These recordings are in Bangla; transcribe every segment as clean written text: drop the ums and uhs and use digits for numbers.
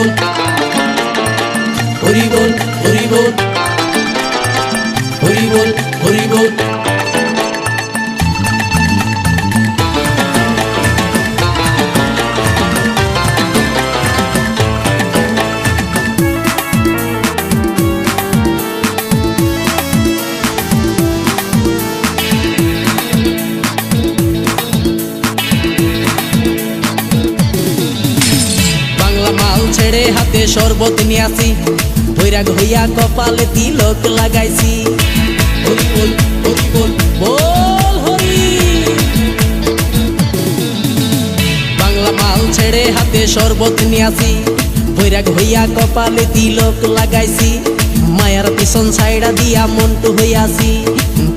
বল হরি বল হরি বল হরি বল হরি বল। ছেড়ে হাতে শরবত নিয়ে আসি, বৈরাগ হইয়া কপালে তিলক লাগাইছি। হরি বল হরি বল বল হরি। বাংলা মাল ছেড়ে হাতে শরবত নিয়ে আসি, বৈরাগ হইয়া কপালে তিলক লাগাইছি। মায়ার পিছন ছাইড়া দিয়া মন্টু হইয়াছি,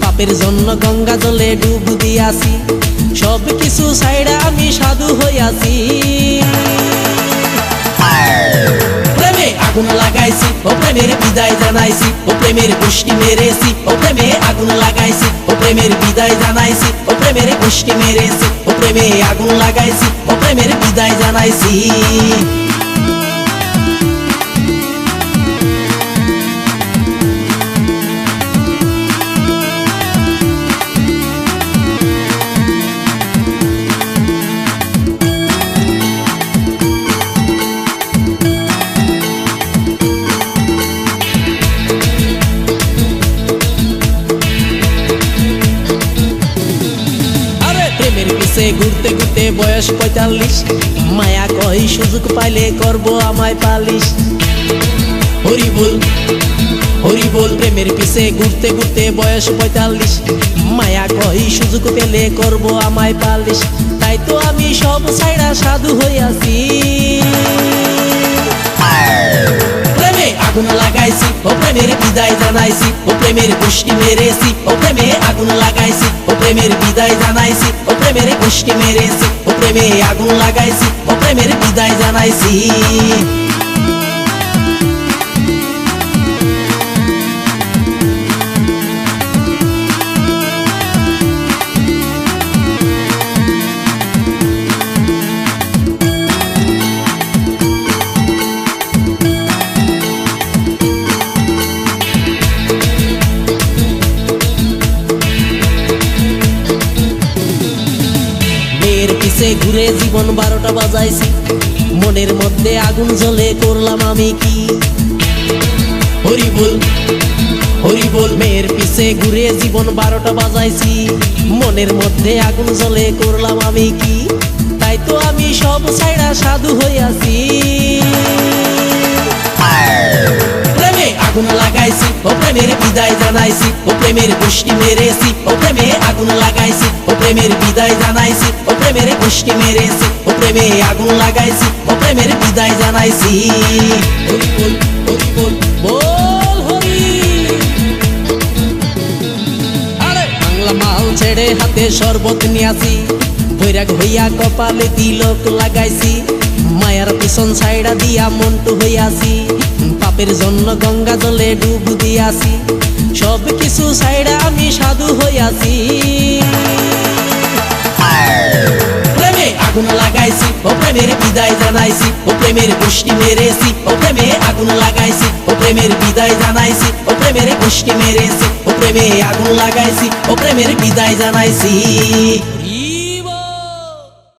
পাপের জন্য গঙ্গা জলে ডুব দিয়াছি। সব কিছু ছাইড়া আমি সাধু হইয়াছি। প্রেমে আগুন লাগাইছি, ও প্রেমের বিদায় জানাইছি, ও প্রেমের গোষ্ঠী মেরেছি, ও প্রেমে আগুন লাগাইছি, ও প্রেমের বিদায় জানাইছি, ও প্রেমের গোষ্ঠী মেরেছি, ও প্রেমে আগুন লাগাইছি, ও প্রেমের বিদায় জানাইছি। ঘুরতে ঘুরতে বয়স ৪৫, মায়া কই সুযোগ পাইলে করব আমায় পালিশ। হরি বল হরি বল। প্রেমের পিছে ঘুরতে ঘুরতে বয়স ৪৫, মায়া কই সুযোগ পেলে করব আমায় পালিশ। তাই তো আমি সব ছাইড়া সাধু হইয়াছি। প্রেমে আগুন লাগাইছি, ও প্রেমের বিদায় জানাইছি, ও প্রেমের গোষ্ঠী মেরেছি, ও প্রেমে আগুন লাগাইছি, ও প্রেমের বিদায় জানাইছি, ও প্রেমের গোষ্ঠী মেরেছি, ও প্রেমে আগুন লাগাইছি, ও প্রেমের বিদায় জানাইছি। ঘুরে জীবন ১২টা বাজাইছি, মনের মধ্যে আগুন জ্বলে করলাম আমি কি। হরি বল হরি বল। মেয়ের পিছে ঘুরে জীবন ১২টা বাজাইছি, মনের মধ্যে আগুন জ্বলে করলাম আমি কি। তাই তো আমি সব ছাইড়া সাধু হইয়াছি। প্রেমে আগুন লাগাইছি, ও প্রেমের বিদায় জানাইছি, ও প্রেমের গোষ্ঠী মেরেছি, ও প্রেমে আগুন লাগাইছি, ও প্রেমের বিদায় জানাইছি, ও প্রেমের গোষ্ঠী মেরেছি, ও প্রেমে আগুন লাগাইছি, ও প্রেমের বিদায় জানাইছি। হরি বল হরি বল বল হরি। আরে বাংলা মাল ছেড়ে হাতে শরবত নিয়াছি, বৈরাগ হইয়া কপালে তিলক লাগাইছি। মায়ার পিছন ছাইড়া দিয়া মন্টু হইয়াছি, পাপের জন্য গঙ্গা জলে ডুব দিয়াছি। সব কিছু ছাইড়া আমি সাধু হইয়াছি। প্রেমে আগুন লাগাইছি, ও প্রেমের বিদায় জানাইছি, ও প্রেমের গোষ্ঠী মেরেছি, ও প্রেমে আগুন লাগাইছি, ও প্রেমের বিদায় জানাইছি, ও প্রেমের গোষ্ঠী মেরেছি, ও প্রেমে আগুন লাগাইছি, ও প্রেমের বিদায় জানাইছি।